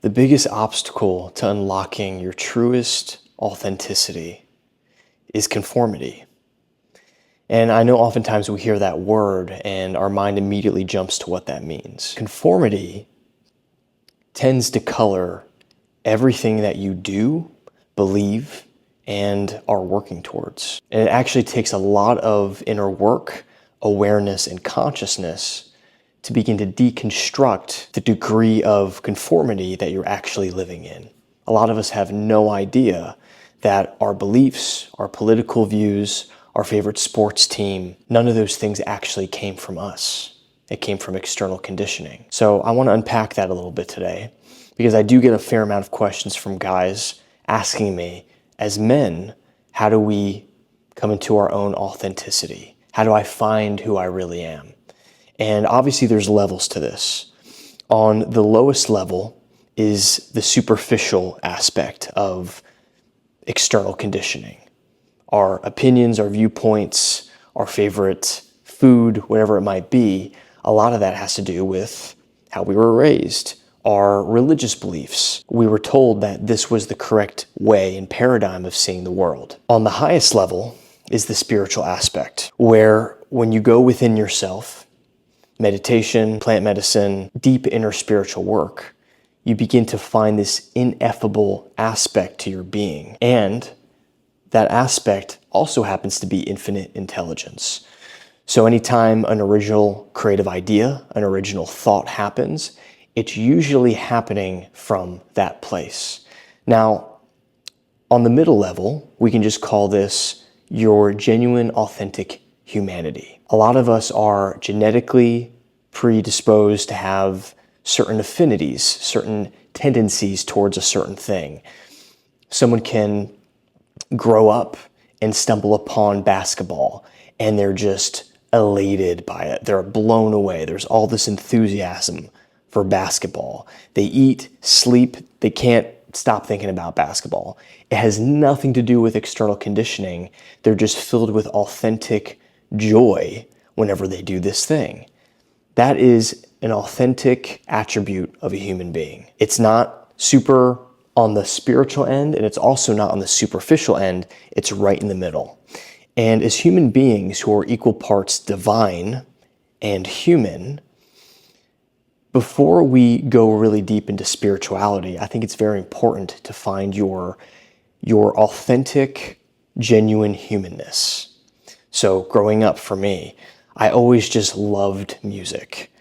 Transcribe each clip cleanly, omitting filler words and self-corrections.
The biggest obstacle to unlocking your truest authenticity is conformity. And I know oftentimes we hear that word and our mind immediately jumps to what that means. Conformity tends to color everything that you do, believe, and are working towards. And it actually takes a lot of inner work, awareness, and consciousness to begin to deconstruct the degree of conformity that you're actually living in. A lot of us have no idea that our beliefs, our political views, our favorite sports team, none of those things actually came from us. It came from external conditioning. So I want to unpack that a little bit today because I do get a fair amount of questions from guys asking me, as men, how do we come into our own authenticity? How do I find who I really am? And obviously there's levels to this. On the lowest level is the superficial aspect of external conditioning. Our opinions, our viewpoints, our favorite food, whatever it might be, a lot of that has to do with how we were raised, our religious beliefs. We were told that this was the correct way and paradigm of seeing the world. On the highest level is the spiritual aspect, where when you go within yourself, meditation, plant medicine, deep inner spiritual work, you begin to find this ineffable aspect to your being. And that aspect also happens to be infinite intelligence. So anytime an original creative idea, an original thought happens, it's usually happening from that place. Now, on the middle level, we can just call this your genuine, authentic humanity. A lot of us are genetically predisposed to have certain affinities, certain tendencies towards a certain thing. Someone can grow up and stumble upon basketball and they're just elated by it. They're blown away. There's all this enthusiasm for basketball. They eat, sleep, they can't stop thinking about basketball. It has nothing to do with external conditioning. They're just filled with authentic joy whenever they do this thing. That is an authentic attribute of a human being. It's not super on the spiritual end, and it's also not on the superficial end. It's right in the middle. And as human beings who are equal parts divine and human, before we go really deep into spirituality, I think it's very important to find your authentic, genuine humanness. So growing up for me, I always just loved music.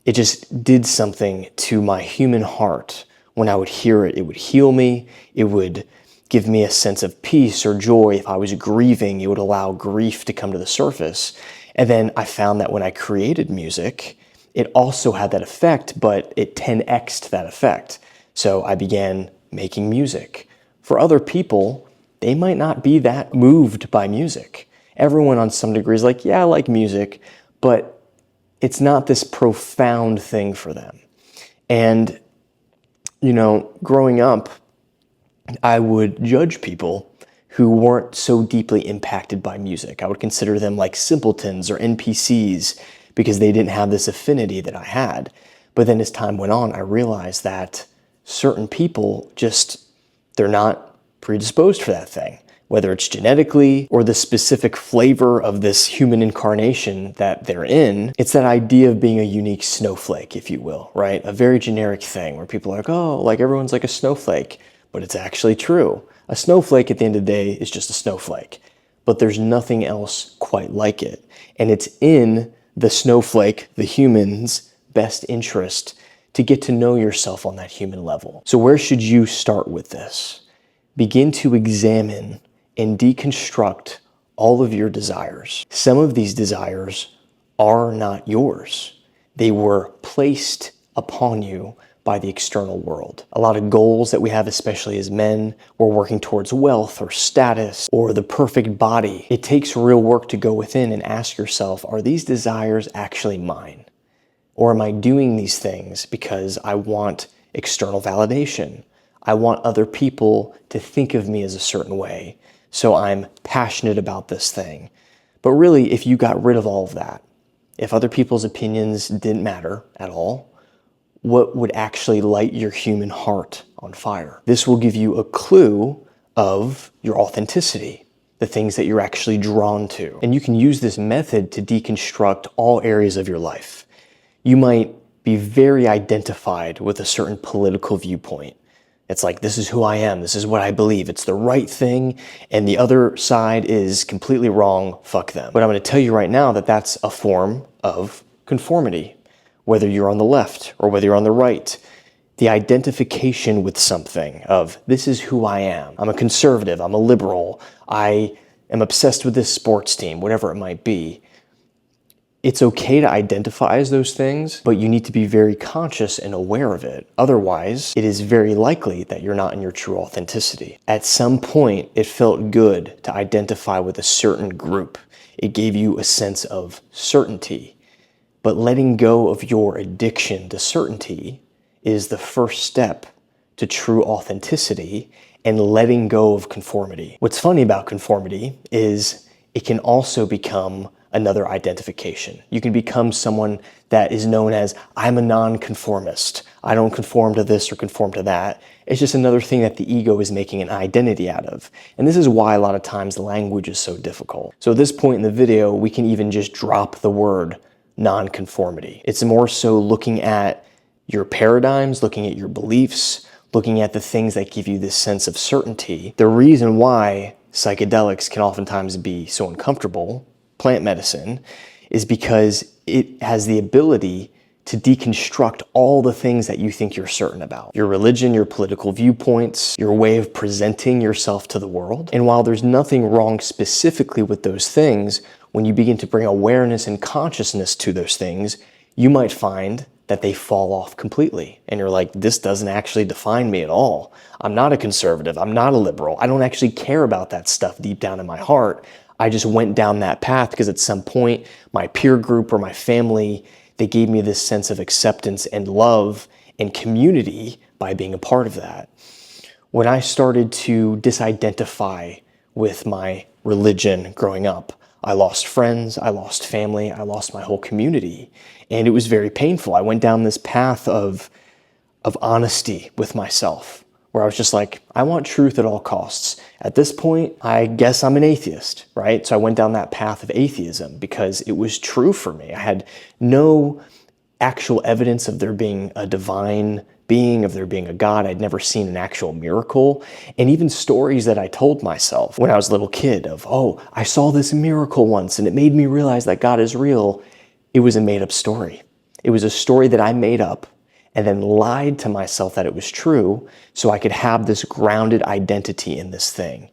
It just did something to my human heart. When I would hear it, it would heal me. It would give me a sense of peace or joy. If I was grieving, it would allow grief to come to the surface. And then I found that when I created music, it also had that effect, but it 10x'd that effect. So I began making music. For other people, they might not be that moved by music. Everyone on some degree is like, yeah, I like music, but it's not this profound thing for them. And, growing up, I would judge people who weren't so deeply impacted by music. I would consider them like simpletons or NPCs because they didn't have this affinity that I had. But then as time went on, I realized that certain people they're not predisposed for that thing. Whether it's genetically or the specific flavor of this human incarnation that they're in, it's that idea of being a unique snowflake, if you will, right? A very generic thing where people are like, oh, like everyone's like a snowflake, but it's actually true. A snowflake at the end of the day is just a snowflake, but there's nothing else quite like it. And it's in the snowflake, the human's best interest to get to know yourself on that human level. So where should you start with this? Begin to examine and deconstruct all of your desires. Some of these desires are not yours. They were placed upon you by the external world. A lot of goals that we have, especially as men, we're working towards wealth or status or the perfect body. It takes real work to go within and ask yourself, are these desires actually mine? Or am I doing these things because I want external validation? I want other people to think of me as a certain way, so I'm passionate about this thing. But really, if you got rid of all of that, if other people's opinions didn't matter at all, what would actually light your human heart on fire. This will give you a clue of your authenticity, the things that you're actually drawn to. And you can use this method to deconstruct all areas of your life. You might be very identified with a certain political viewpoint. It's like, this is who I am, this is what I believe, it's the right thing, and the other side is completely wrong, fuck them. But I'm going to tell you right now that that's a form of conformity, whether you're on the left or whether you're on the right. The identification with something of, this is who I am. I'm a conservative, I'm a liberal, I am obsessed with this sports team, whatever it might be. It's okay to identify as those things, but you need to be very conscious and aware of it. Otherwise, it is very likely that you're not in your true authenticity. At some point, it felt good to identify with a certain group. It gave you a sense of certainty. But letting go of your addiction to certainty is the first step to true authenticity and letting go of conformity. What's funny about conformity is it can also become another identification. You can become someone that is known as, I'm a non-conformist. I don't conform to this or conform to that. It's just another thing that the ego is making an identity out of. And this is why a lot of times the language is so difficult. So at this point in the video, we can even just drop the word non-conformity. It's more so looking at your paradigms, looking at your beliefs, looking at the things that give you this sense of certainty. The reason why psychedelics can oftentimes be so uncomfortable, plant medicine, is because it has the ability to deconstruct all the things that you think you're certain about. Your religion, your political viewpoints, your way of presenting yourself to the world. And while there's nothing wrong specifically with those things, when you begin to bring awareness and consciousness to those things, you might find that they fall off completely. And you're like, this doesn't actually define me at all. I'm not a conservative. I'm not a liberal. I don't actually care about that stuff deep down in my heart. I just went down that path because at some point, my peer group or my family, they gave me this sense of acceptance and love and community by being a part of that. When I started to disidentify with my religion growing up, I lost friends, I lost family, I lost my whole community. And it was very painful. I went down this path of honesty with myself, where I was just like, I want truth at all costs. At this point, I guess I'm an atheist, right? So I went down that path of atheism because it was true for me. I had no actual evidence of there being a divine being, of there being a God. I'd never seen an actual miracle. And even stories that I told myself when I was a little kid of, oh, I saw this miracle once and it made me realize that God is real. It was a made-up story. It was a story that I made up and then lied to myself that it was true so I could have this grounded identity in this thing.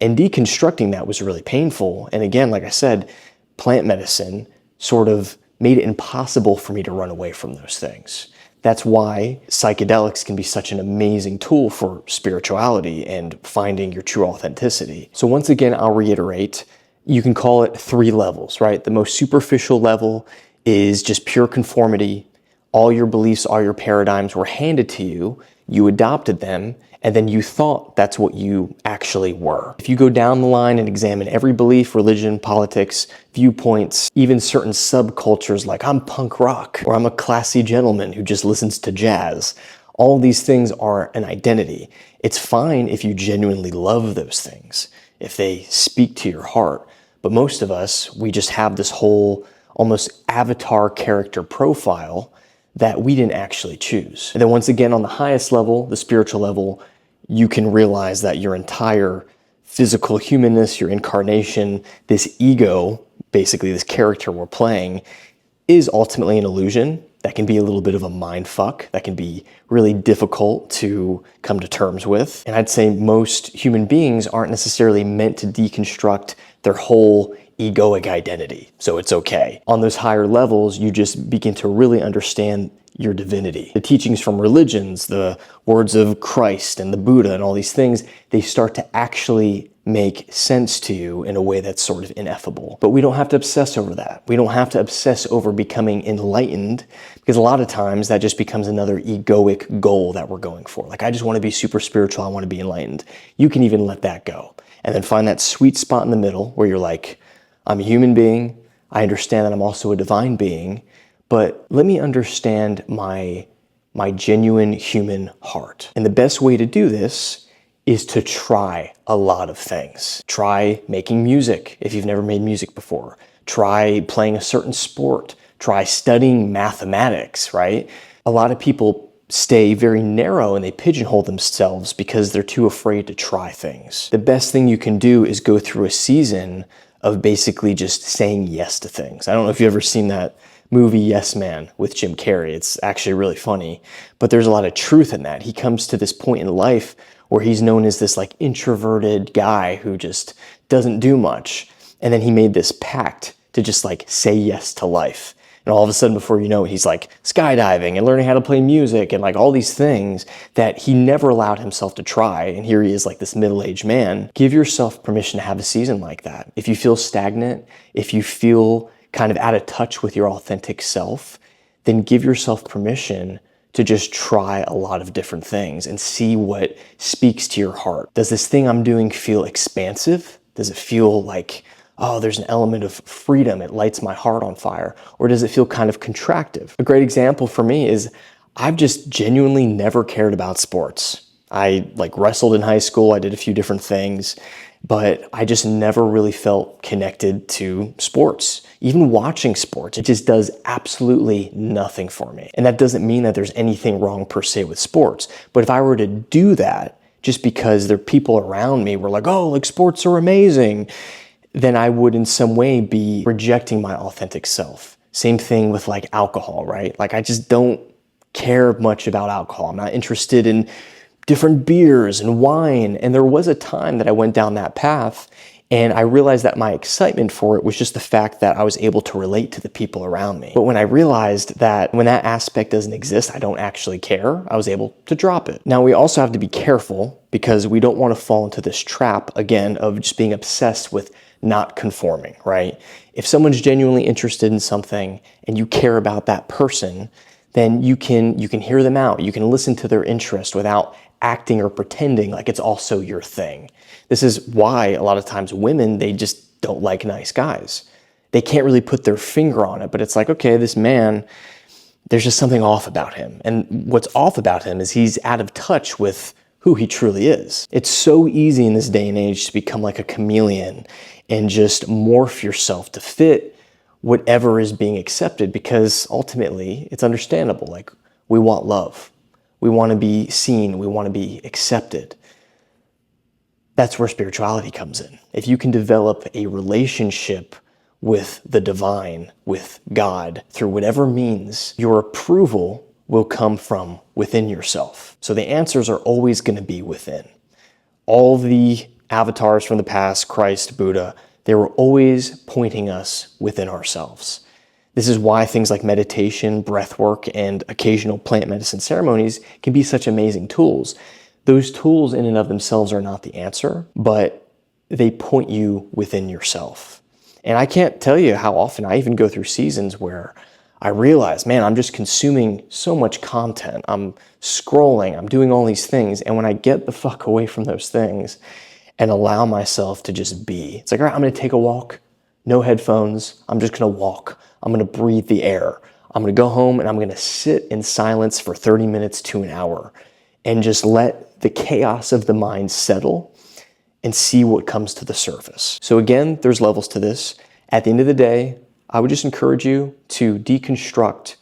And deconstructing that was really painful. And again, like I said, plant medicine sort of made it impossible for me to run away from those things. That's why psychedelics can be such an amazing tool for spirituality and finding your true authenticity. So once again, I'll reiterate, you can call it 3 levels, right? The most superficial level is just pure conformity. All your beliefs, all your paradigms were handed to you, you adopted them, and then you thought that's what you actually were. If you go down the line and examine every belief, religion, politics, viewpoints, even certain subcultures like I'm punk rock or I'm a classy gentleman who just listens to jazz, all these things are an identity. It's fine if you genuinely love those things, if they speak to your heart. But most of us, we just have this whole almost avatar character profile that we didn't actually choose. And then once again, on the highest level, the spiritual level, you can realize that your entire physical humanness, your incarnation, this ego, basically this character we're playing, is ultimately an illusion. That can be a little bit of a mind fuck. That can be really difficult to come to terms with. And I'd say most human beings aren't necessarily meant to deconstruct their whole egoic identity, so it's okay. On those higher levels, you just begin to really understand your divinity. The teachings from religions, the words of Christ and the Buddha and all these things, they start to actually make sense to you in a way that's sort of ineffable. But we don't have to obsess over that. We don't have to obsess over becoming enlightened, because a lot of times that just becomes another egoic goal that we're going for. Like, I just want to be super spiritual, I want to be enlightened. You can even let that go and then find that sweet spot in the middle where you're like, I'm a human being, I understand that I'm also a divine being, but let me understand my my genuine human heart. And the best way to do this is to try a lot of things. Try making music if you've never made music before. Try playing a certain sport. Try studying mathematics, right? A lot of people stay very narrow and they pigeonhole themselves because they're too afraid to try things. The best thing you can do is go through a season of basically just saying yes to things. I don't know if you've ever seen that movie Yes Man with Jim Carrey. It's actually really funny, but there's a lot of truth in that. He comes to this point in life where he's known as this like introverted guy who just doesn't do much. And then he made this pact to just like say yes to life. And all of a sudden, before you know it, he's like skydiving and learning how to play music and like all these things that he never allowed himself to try. And here he is like this middle-aged man. Give yourself permission to have a season like that. If you feel stagnant, if you feel kind of out of touch with your authentic self, then give yourself permission to just try a lot of different things and see what speaks to your heart. Does this thing I'm doing feel expansive? Does it feel like, oh, there's an element of freedom, it lights my heart on fire? Or does it feel kind of contractive? A great example for me is I've just genuinely never cared about sports. I like wrestled in high school, I did a few different things, but I just never really felt connected to sports. Even watching sports, it just does absolutely nothing for me. And that doesn't mean that there's anything wrong per se with sports. But if I were to do that just because there are people around me were like, oh, like sports are amazing, then I would in some way be rejecting my authentic self. Same thing with like alcohol, right? Like I just don't care much about alcohol. I'm not interested in different beers and wine. And there was a time that I went down that path and I realized that my excitement for it was just the fact that I was able to relate to the people around me. But when I realized that when that aspect doesn't exist, I don't actually care, I was able to drop it. Now we also have to be careful because we don't want to fall into this trap again of just being obsessed with not conforming, right? If someone's genuinely interested in something and you care about that person, then you can hear them out. You can listen to their interest without acting or pretending like it's also your thing. This is why a lot of times women, they just don't like nice guys. They can't really put their finger on it, but it's like, okay, this man, there's just something off about him. And what's off about him is he's out of touch with who he truly is. It's so easy in this day and age to become like a chameleon and just morph yourself to fit whatever is being accepted because ultimately it's understandable. Like we want love. We want to be seen. We want to be accepted. That's where spirituality comes in. If you can develop a relationship with the divine, with God, through whatever means, your approval will come from within yourself. So the answers are always going to be within. All the avatars from the past, Christ, Buddha, they were always pointing us within ourselves. This is why things like meditation, breath work, and occasional plant medicine ceremonies can be such amazing tools. Those tools in and of themselves are not the answer, but they point you within yourself. And I can't tell you how often I even go through seasons where I realize, man, I'm just consuming so much content. I'm scrolling, I'm doing all these things. And when I get the fuck away from those things and allow myself to just be, it's like, all right, I'm gonna take a walk, no headphones. I'm just gonna walk. I'm gonna breathe the air. I'm gonna go home and I'm gonna sit in silence for 30 minutes to an hour and just let the chaos of the mind settle and see what comes to the surface. So again, there's levels to this. At the end of the day, I would just encourage you to deconstruct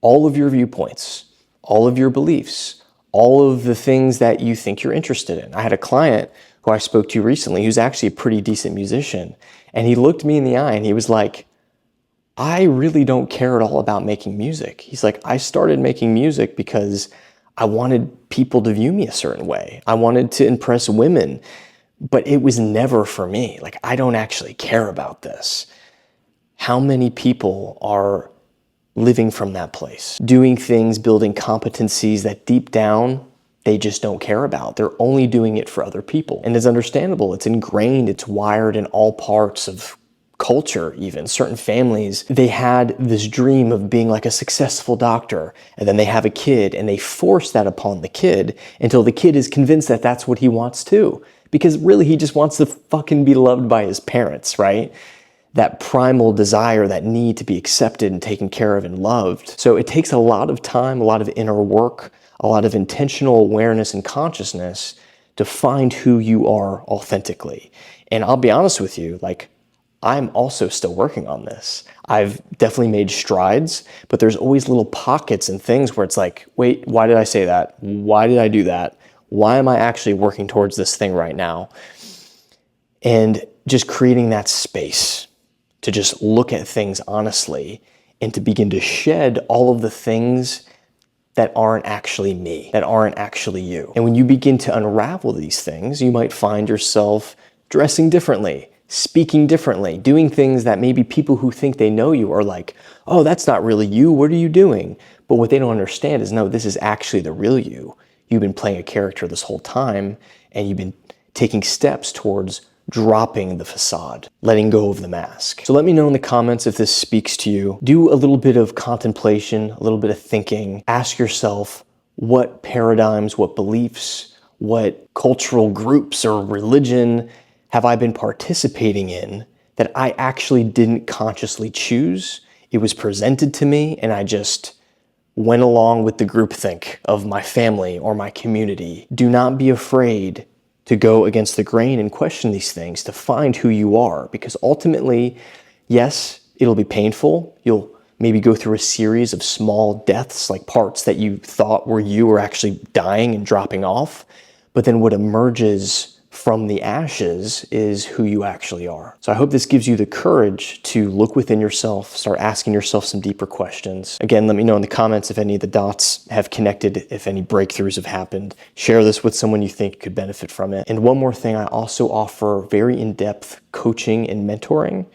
all of your viewpoints, all of your beliefs, all of the things that you think you're interested in. I had a client who I spoke to recently who's actually a pretty decent musician, and he looked me in the eye and he was like, I really don't care at all about making music. He's like, I started making music because I wanted people to view me a certain way. I wanted to impress women, but it was never for me. Like, I don't actually care about this. How many people are living from that place, doing things, building competencies that deep down, they just don't care about. They're only doing it for other people. And it's understandable. It's ingrained. It's wired in all parts of culture even. Certain families, they had this dream of being like a successful doctor, and then they have a kid and they force that upon the kid until the kid is convinced that that's what he wants too. Because really he just wants to fucking be loved by his parents, right? that primal desire, that need to be accepted and taken care of and loved. So it takes a lot of time, a lot of inner work, a lot of intentional awareness and consciousness to find who you are authentically. And I'll be honest with you, like, I'm also still working on this. I've definitely made strides, but there's always little pockets and things where it's like, wait, why did I say that? Why did I do that? Why am I actually working towards this thing right now? And just creating that space to just look at things honestly and to begin to shed all of the things that aren't actually me, that aren't actually you. And when you begin to unravel these things, you might find yourself dressing differently, speaking differently, doing things that maybe people who think they know you are like, oh, that's not really you, what are you doing? But what they don't understand is, no, this is actually the real you. You've been playing a character this whole time, and you've been taking steps towards dropping the facade, letting go of the mask. So let me know in the comments if this speaks to you. Do a little bit of contemplation, a little bit of thinking. Ask yourself, what paradigms, what beliefs, what cultural groups or religion have I been participating in that I actually didn't consciously choose? It was presented to me and I just went along with the groupthink of my family or my community. Do not be afraid to go against the grain and question these things, to find who you are, because ultimately, yes, it'll be painful. You'll maybe go through a series of small deaths, like parts that you thought were you are actually dying and dropping off. But then what emerges from the ashes is who you actually are. So I hope this gives you the courage to look within yourself, start asking yourself some deeper questions. Again, let me know in the comments if any of the dots have connected, if any breakthroughs have happened. Share this with someone you think could benefit from it. And one more thing, I also offer very in-depth coaching and mentoring.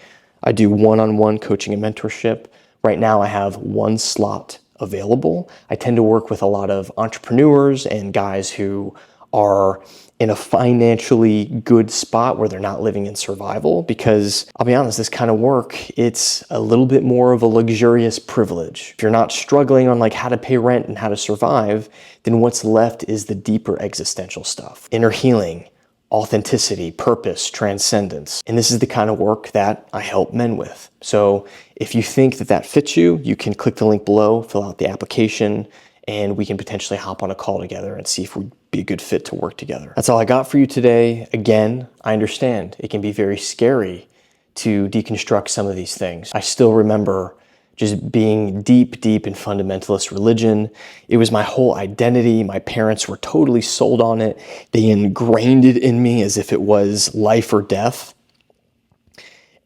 I do one-on-one coaching and mentorship. Right now I have one slot available. I tend to work with a lot of entrepreneurs and guys who are in a financially good spot where they're not living in survival, because I'll be honest, this kind of work, it's a little bit more of a luxurious privilege. If you're not struggling on like how to pay rent and how to survive, then what's left is the deeper existential stuff. Inner healing, authenticity, purpose, transcendence. And this is the kind of work that I help men with. So if you think that that fits you, you can click the link below, fill out the application, and we can potentially hop on a call together and see if we'd be a good fit to work together. That's all I got for you today. Again, I understand it can be very scary to deconstruct some of these things. I still remember just being deep in fundamentalist religion. It was my whole identity. My parents were totally sold on it. They ingrained it in me as if it was life or death.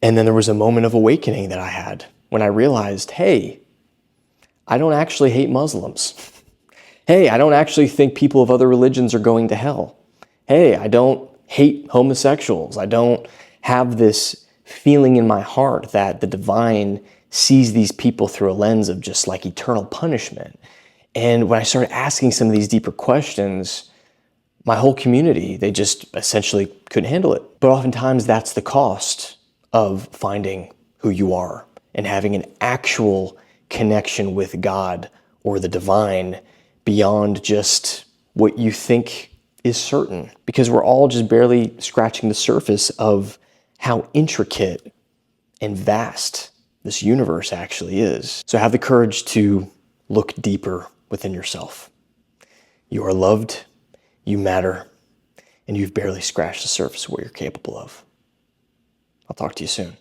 And then there was a moment of awakening that I had when I realized, hey, I don't actually hate Muslims. Hey, I don't actually think people of other religions are going to hell. Hey, I don't hate homosexuals. I don't have this feeling in my heart that the divine sees these people through a lens of just like eternal punishment. And when I started asking some of these deeper questions, my whole community, they just essentially couldn't handle it. But oftentimes that's the cost of finding who you are and having an actual connection with God or the divine beyond just what you think is certain, because we're all just barely scratching the surface of how intricate and vast this universe actually is. So have the courage to look deeper within yourself. You are loved, you matter, and you've barely scratched the surface of what you're capable of. I'll talk to you soon.